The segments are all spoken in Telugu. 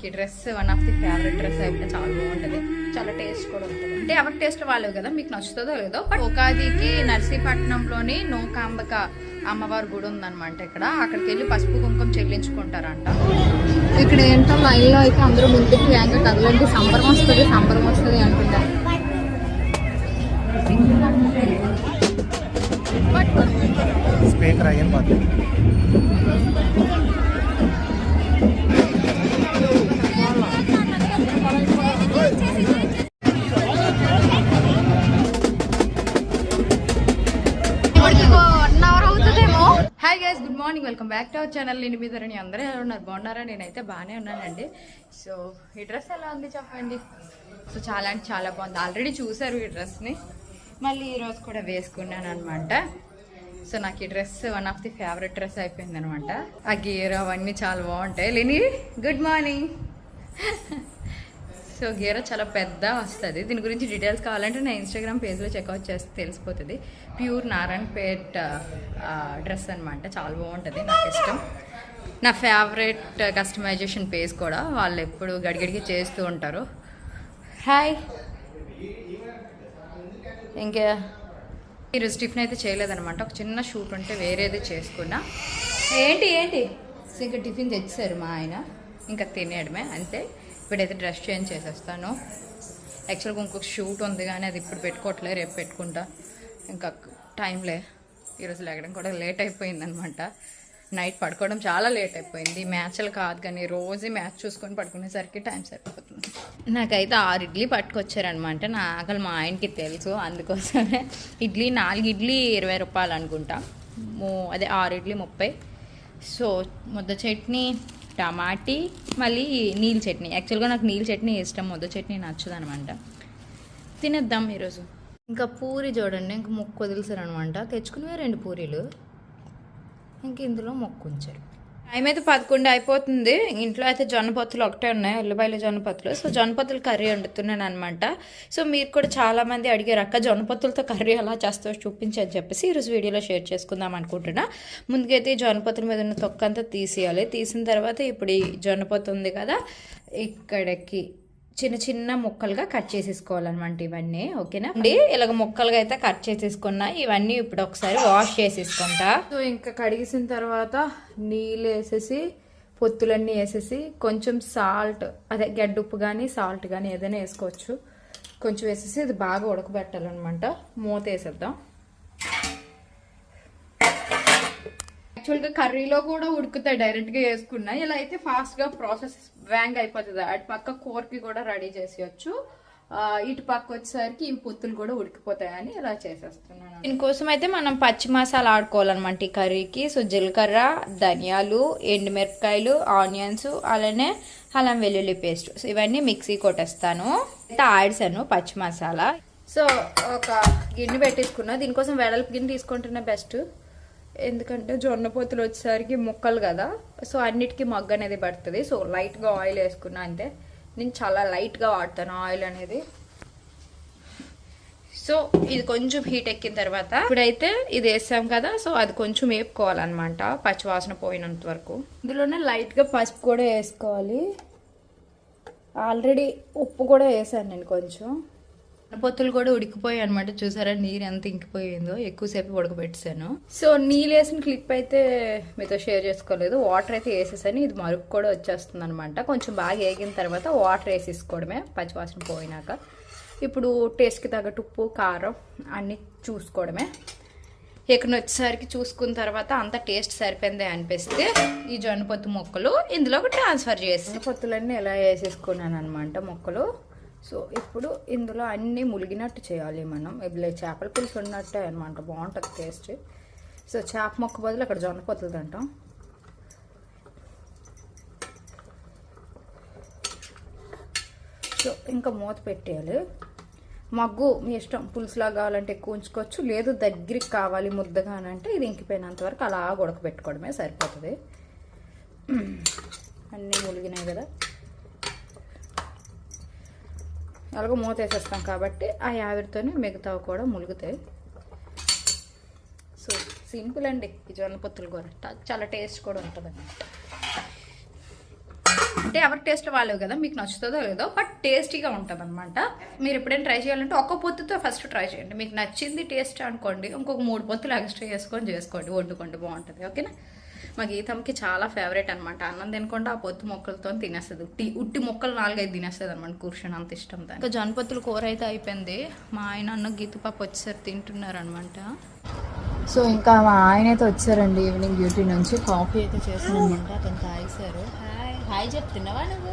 ఈ dress one of the favourite dress అయితే చాలా బాగుంటుంది, చాలా టేస్ట్ కూడా ఉంటుంది. అంటే ఎవరి టేస్ట్ వాళ్ళు కదా, మీకు నచ్చుతుందో లేదో. బట్ ఉగాదికి నర్సీపట్నంలోని నూకాంబిక అమ్మవారి గుడి ఉందన్నమాట. ఇక్కడ అక్కడికి వెళ్ళి పసుపు కుంకుమ చెల్లించుకుంటారంట. ఇక్కడ ఏంటో లైన్లో అయితే అందరూ ముందుకు వేగంగా కదలండి, సంబరం వస్తుంది అంటుంటారు. స్పీకర్ అయ్యేం పోతుంది. Hi guys, good morning, welcome back to our channel. నేను మీ ధరణి. అందరూ ఎలా ఉన్నారు? బాగున్నారా? నేనైతే బాగానే ఉన్నానండి. సో ఈ డ్రెస్ ఎలా ఉంది చెప్పండి. సో చాలా అంటే చాలా బాగుంది. ఆల్రెడీ చూసారు ఈ డ్రెస్ని, మళ్ళీ ఈరోజు కూడా వేసుకున్నాను అనమాట. సో నాకు ఈ dress one of the favourite dress అయిపోయింది అనమాట. ఆ గేర్ అవన్నీ చాలా బాగుంటాయి. లేని గుడ్ మార్నింగ్. సో గేర చాలా పెద్ద వస్తుంది. దీని గురించి డీటెయిల్స్ కావాలంటే నా ఇన్స్టాగ్రామ్ పేజ్లో చెక్అవుట్ చేస్తే తెలిసిపోతుంది. ప్యూర్ నారాయణపేట్ డ్రెస్ అనమాట. చాలా బాగుంటుంది, నాకు ఇష్టం. నా ఫేవరెట్ కస్టమైజేషన్ పేజ్ కూడా. వాళ్ళు ఎప్పుడు గడిగడికి చేస్తూ ఉంటారు. హాయ్. ఇంకా ఈరోజు టిఫిన్ అయితే చేయలేదనమాట. ఒక చిన్న షూట్ ఉంటే వేరేది చేసుకున్నా. ఏంటి ఇంకా టిఫిన్ తెచ్చారు మా ఆయన, ఇంకా తినేయడమే అంతే. ఇప్పుడైతే డ్రెస్ చేంజ్ చేసేస్తాను. యాక్చువల్గా ఇంకొక షూట్ ఉంది కానీ అది ఇప్పుడు పెట్టుకోవట్లే, రేపు పెట్టుకుంటా. ఇంకా టైంలే. ఈరోజు లేగడం కూడా లేట్ అయిపోయింది అనమాట. నైట్ పడుకోవడం చాలా లేట్ అయిపోయింది. మ్యాచ్లు కాదు కానీ రోజు మ్యాచ్ చూసుకొని పడుకునేసరికి టైం సరిపోతుంది. నాకైతే 6 ఇడ్లీ పట్టుకొచ్చారనమాట. నా ఆకలి మా ఆయనకి తెలుసు, అందుకోసమే. ఇడ్లీ 4 ఇడ్లీ 20 రూపాయలు అనుకుంటా. అదే 6 ఇడ్లీ 30. సో ముద్ద చట్నీ, టమాటీ, మళ్ళీ నీళ్ళ చట్నీ. యాక్చువల్గా నాకు నీళ్ళ చట్నీ ఇష్టం, ముద్ద చట్నీ నచ్చదు అనమాట. తినేద్దాం ఈరోజు. ఇంకా పూరి చూడండి, ఇంక మొక్కు వదిలిసారు అనమాట. తెచ్చుకునేవి 2 పూరీలు, ఇంక ఇందులో మొక్కు ఉంచారు. టైం అయితే 11 అయిపోతుంది. ఇంట్లో అయితే జొన్నపొత్తులు ఒకటే ఉన్నాయి, ఉల్లిపాయలు జొన్నపొత్తులు. సో జొన్నపొత్తులు కర్రీ వండుతున్నాను అనమాట. సో మీరు కూడా చాలామంది అడిగారు, అక్క జొన్నపొత్తులతో కర్రీ ఎలా చేస్తావో చూపించని చెప్పేసి ఈరోజు వీడియోలో షేర్ చేసుకుందాం అనుకుంటున్నా. ముందుకైతే ఈ జొన్నపొత్తుల మీద ఉన్న తొక్కంతా తీసేయాలి. తీసిన తర్వాత ఇప్పుడు ఈ జొన్నపొత్తు ఉంది కదా, ఇక్కడికి చిన్న చిన్న ముక్కలుగా కట్ చేసేసుకోవాలన్నమాట ఇవన్నీ. ఓకేనా అండి? ఇలాగ ముక్కలుగా అయితే కట్ చేసేసుకున్నా. ఇవన్నీ ఇప్పుడు ఒకసారి వాష్ చేసేసుకుంటా. సో ఇంకా కడిగేసిన తర్వాత నీళ్ళు వేసేసి, పొత్తులన్నీ వేసేసి, కొంచెం సాల్ట్, అదే గడ్డుప్పు కానీ సాల్ట్ కానీ ఏదైనా వేసుకోవచ్చు, కొంచెం వేసేసి ఇది బాగా ఉడకబెట్టాలన్నమాట. మూత వేసేద్దాం. యాక్చువల్గా కర్రీలో కూడా ఉడుకుతాయి డైరెక్ట్గా వేసుకున్నా. ఇలా అయితే ఫాస్ట్గా ప్రాసెస్ వ్యాంగ్ అయిపోతుంది. అటు పక్క కూరకి కూడా రెడీ చేసేయచ్చు. ఇటు పక్క వచ్చేసరికి ఈ పొత్తులు కూడా ఉడికిపోతాయని ఇలా చేసేస్తున్నాను. దీనికోసం అయితే మనం పచ్చి మసాలా ఆడుకోవాలన్నమాట ఈ కర్రీకి. సో జీలకర్ర, ధనియాలు, ఎండుమిరపకాయలు, ఆనియన్స్, అలానే అల్లం వెల్లుల్లి పేస్ట్. సో ఇవన్నీ మిక్సీ కొట్టేస్తాను. అయితే ఆడిసాను పచ్చి మసాలా. సో ఒక గిన్నె పెట్టేసుకున్నా. దీనికోసం వెడల్పు గిన్నె తీసుకుంటున్నా బెస్ట్, ఎందుకంటే జొన్న పొత్తులు వచ్చేసరికి ముక్కలు కదా. సో అన్నిటికీ మగ్గ అనేది పడుతుంది. సో లైట్గా ఆయిల్ వేసుకున్నా అంతే. నేను చాలా లైట్గా వాడతాను ఆయిల్ అనేది. సో ఇది కొంచెం హీట్ ఎక్కిన తర్వాత ఇప్పుడైతే ఇది వేసాం కదా, సో అది కొంచెం వేపుకోవాలన్నమాట పచ్చివాసన పోయినంత వరకు. ఇందులోనే లైట్గా పసుపు కూడా వేసుకోవాలి. ఆల్రెడీ ఉప్పు కూడా వేసాను నేను కొంచెం. పొత్తులు కూడా ఉడికిపోయాయి అనమాట. చూసారా నీరు ఎంత ఇంకిపోయిందో, ఎక్కువసేపు ఉడకబెట్టాను. సో నీళ్ళు వేసిన క్లిప్ అయితే మీతో షేర్ చేసుకోలేదు. వాటర్ అయితే వేసేసాను. ఇది మరుగు కూడా వచ్చేస్తుంది అనమాట. కొంచెం బాగా వేగిన తర్వాత వాటర్ వేసేసుకోవడమే పచ్చివాసన పోయినాక. ఇప్పుడు టేస్ట్కి తగ్గట్టు ఉప్పు, కారం అన్నీ చూసుకోవడమే. ఇక్కడ వచ్చేసరికి చూసుకున్న తర్వాత అంత టేస్ట్ సరిపోయింది అనిపిస్తే ఈ జొన్న పొత్తు ముక్కలు ఇందులోకి ట్రాన్స్ఫర్ చేసి పొత్తులన్నీ ఎలా వేసేసుకున్నాను అనమాట ముక్కలు. సో ఇప్పుడు ఇందులో అన్నీ ములిగినట్టు చేయాలి మనం. ఇప్పుడు చేపల పులుసు ఉన్నట్టే అనమాట, బాగుంటుంది టేస్ట్. సో చేప మొక్క బదులు అక్కడ జొన్న పొత్తులు తింటాం. సో ఇంకా మూత పెట్టేయాలి. మగ్గు మీ ఇష్టం, పులుసులాగా కావాలంటే ఎక్కువ ఉంచుకోవచ్చు, లేదు దగ్గరికి కావాలి ముద్దగా అని అంటే ఇది ఇంకిపోయినంత వరకు అలా ఉడకబెట్టుకోవడమే సరిపోతుంది. అన్నీ ములిగినాయి కదా, అలాగే మూత వేసేస్తాం కాబట్టి ఆ ఆవిరితోనే మిగతావి కూడా ములుగుతాయి. సో సింపుల్ అండి ఈ జొన్న పొత్తుల కూర. చాలా టేస్ట్ కూడా ఉంటుంది. అంటే ఎవరి టేస్ట్ వాళ్ళే కదా, మీకు నచ్చుతుందో లేదో, బట్ టేస్టీగా ఉంటుంది అనమాట. మీరు ఎప్పుడైనా ట్రై చేయాలంటే ఒక్క పొత్తుతో ఫస్ట్ ట్రై చేయండి. మీకు నచ్చింది టేస్ట్ అనుకోండి, ఇంకొక 3 పొత్తులు ఎక్స్ట్రా చేసుకోండి, వండుకోండి, బాగుంటుంది. ఓకేనా. మా గీతంకి చాలా ఫేవరెట్ అనమాట. అన్నం తినకుండా ఆ పొత్తు మొక్కలతో తినేస్తుంది. ఉట్టి మొక్కలు 4-5 తినేస్తుంది అనమాట కూర్చొని, అంత ఇష్టం దాన్ని. ఇంకా జొన్నపొత్తుల కూర అయితే అయిపోయింది. మా ఆయన అన్న గీత పాప వచ్చేసరి తింటున్నారు అనమాట. సో ఇంకా మా ఆయన అయితే వచ్చారండి ఈవినింగ్ డ్యూటీ నుంచి. కాఫీ అయితే చేశారనమాట, అతను తాగేశారు. హాయ్ చెప్తున్నావా నువ్వు?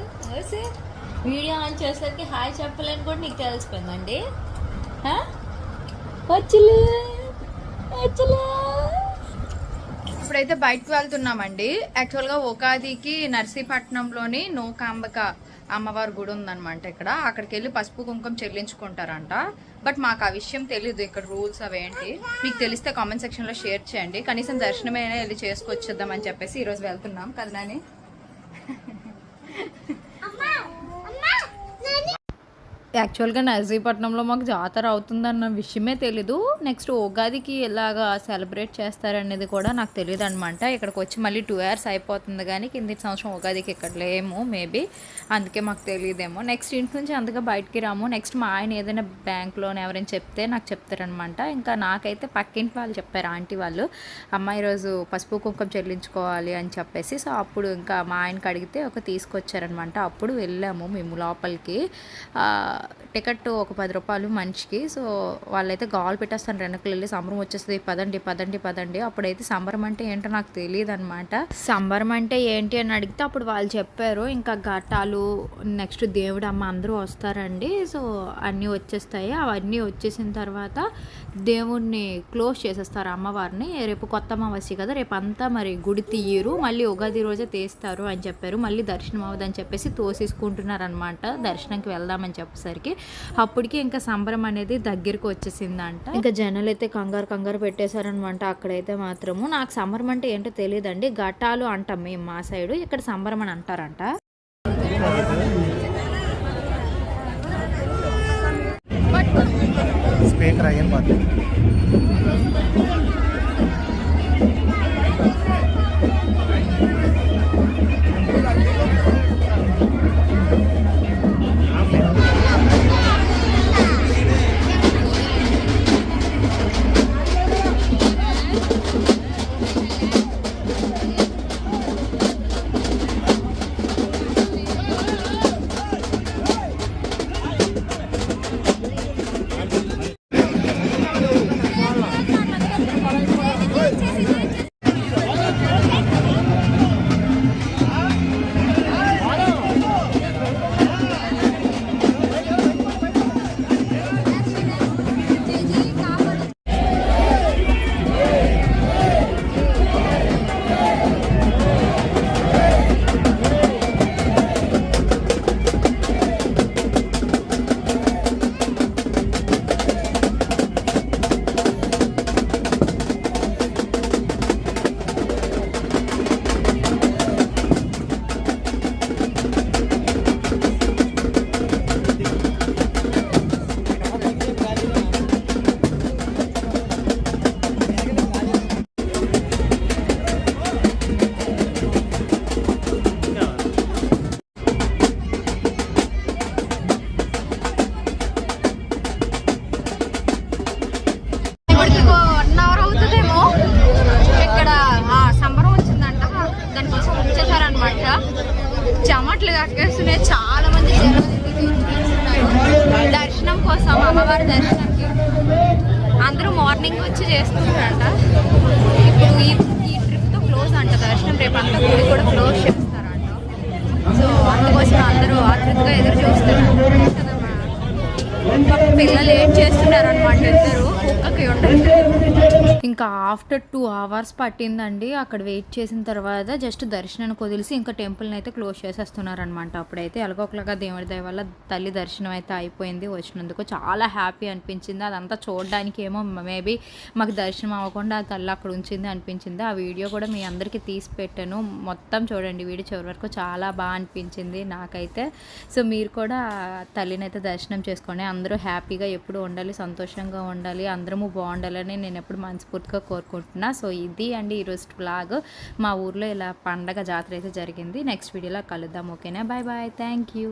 వీడియో ఆన్ చేసరికి హాయ్ చెప్పలేని కూడా నీకు తెలిసిపోయిందండి. ఇప్పుడైతే బయటకు వెళ్తున్నామండి. యాక్చువల్గా ఉగాదికి నర్సీపట్నంలోని నూకాంబిక అమ్మవారి గుడి ఉందన్నమాట. అక్కడికి వెళ్ళి పసుపు కుంకుమ చెల్లించుకుంటారంట. బట్ మాకు ఆ విషయం తెలీదు, ఇక్కడ రూల్స్ అవేంటి. మీకు తెలిస్తే కామెంట్ సెక్షన్లో షేర్ చేయండి. కనీసం దర్శనమైనా వెళ్ళి చేసుకొచ్చేద్దామని చెప్పేసి ఈరోజు వెళ్తున్నాం కదా నాని. యాక్చువల్గా నర్సీపట్నంలో మాకు జాతర అవుతుందన్న విషయమే తెలీదు. నెక్స్ట్ ఉగాదికి ఎలాగా సెలబ్రేట్ చేస్తారనేది కూడా నాకు తెలియదు అనమాట. ఇక్కడికి వచ్చి మళ్ళీ 2 years అయిపోతుంది, కానీ కింది సంవత్సరం ఉగాదికి ఇక్కడ లేము మేబీ, అందుకే మాకు తెలియదేమో. నెక్స్ట్ ఇంటి నుంచి అందుకే బయటికి రాము. నెక్స్ట్ మా ఆయన ఏదైనా బ్యాంక్లోనే ఎవరైనా చెప్తే నాకు చెప్తారనమాట. ఇంకా నాకైతే పక్కింటి వాళ్ళు చెప్పారు, ఆంటీ వాళ్ళు, అమ్మ ఈరోజు పసుపు కుంకుమ చెల్లించుకోవాలి అని చెప్పేసి. సో అప్పుడు ఇంకా మా ఆయనకి అడిగితే తీసుకొచ్చారనమాట. అప్పుడు వెళ్ళాము మేము లోపలికి. టికెట్ ఒక 10 రూపాయలు మనిషికి. సో వాళ్ళైతే గాలు పెట్టేస్తాను, వెనకలు వెళ్ళి సంబరం వచ్చేస్తుంది, పదండి. అప్పుడైతే సంబరం అంటే ఏంటో నాకు తెలియదు అనమాట. సంబరం అంటే ఏంటి అని అడిగితే అప్పుడు వాళ్ళు చెప్పారు, ఇంకా ఘటాలు, నెక్స్ట్ దేవుడు అమ్మ అందరూ వస్తారండి. సో అన్నీ వచ్చేస్తాయి. అవన్నీ వచ్చేసిన తర్వాత దేవుణ్ణి క్లోజ్ చేసేస్తారు, అమ్మవారిని. రేపు కొత్త అమావాస్య కదా, రేపు అంతా మరి గుడి తీయరు, మళ్ళీ ఉగాది రోజే తీస్తారు అని చెప్పారు. మళ్ళీ దర్శనం అవ్వదని చెప్పేసి తోసేసుకుంటున్నారు అనమాట, దర్శనంకి వెళ్దామని చెప్పేసరికి. అప్పటికి ఇంకా సంబరం అనేది దగ్గరికి వచ్చేసిందంట. ఇంకా జనాలు అయితే కంగారు పెట్టేశారనమాట. అక్కడైతే మాత్రము నాకు సంబరం అంటే ఏంటో తెలియదండి. ఘటాలు అంటాం మేము మా సైడు, ఇక్కడ సంబరం అని అంటారంట. స్పీకర్ అయ్యన్ బాత్ చెమట్లు కక్కేస్తున్నాయి, చాలా మంది దర్శనం కోసం, అమ్మవారి దర్శనానికి అందరూ మార్నింగ్ వచ్చి చేస్తున్నారంట. ఇప్పుడు ఈ ట్రిప్తో క్లోజ్ అంట దర్శనం, రేపు అంతా గుడి కూడా క్లోజ్ చేస్తారంట. సో అందుకోసం అందరూ ఆతృతగా ఎదురు చూస్తున్నారు. పిల్లలు ఏం చేస్తున్నారు అనమాట, ఇద్దరు కుక్కకి ఉండదు. ఇంకా ఆఫ్టర్ 2 hours పట్టిందండి అక్కడ వెయిట్ చేసిన తర్వాత. జస్ట్ దర్శనానికి వదిలిసి ఇంకా టెంపుల్ని అయితే క్లోజ్ చేసేస్తున్నారు అనమాట. అప్పుడైతే ఎలాగోకలాగా దేవుడి దయ వల్ల తల్లి దర్శనం అయితే అయిపోయింది. వచ్చినందుకు చాలా హ్యాపీ అనిపించింది. అదంతా చూడడానికి ఏమో మేబీ మాకు దర్శనం అవ్వకుండా ఆ తల్లి అక్కడ ఉంచింది అనిపించింది. ఆ వీడియో కూడా మీ అందరికీ తీసి పెట్టాను, మొత్తం చూడండి వీడియో చివరి వరకు. చాలా బాగా అనిపించింది నాకైతే. సో మీరు కూడా తల్లిని అయితే దర్శనం చేసుకోండి. అందరూ హ్యాపీగా ఎప్పుడు ఉండాలి, సంతోషంగా ఉండాలి, అందరము బాగుండాలని నేను ఎప్పుడు మనస్ఫూర్తిగా కోరుకుంటున్నా. సో ఇది అండి ఈరోజు వ్లాగ్. మా ఊర్లో ఇలా పండగ జాతర అయితే జరిగింది. నెక్స్ట్ వీడియోలో కలుద్దాం. ఓకేనా? Bye bye. Thank you.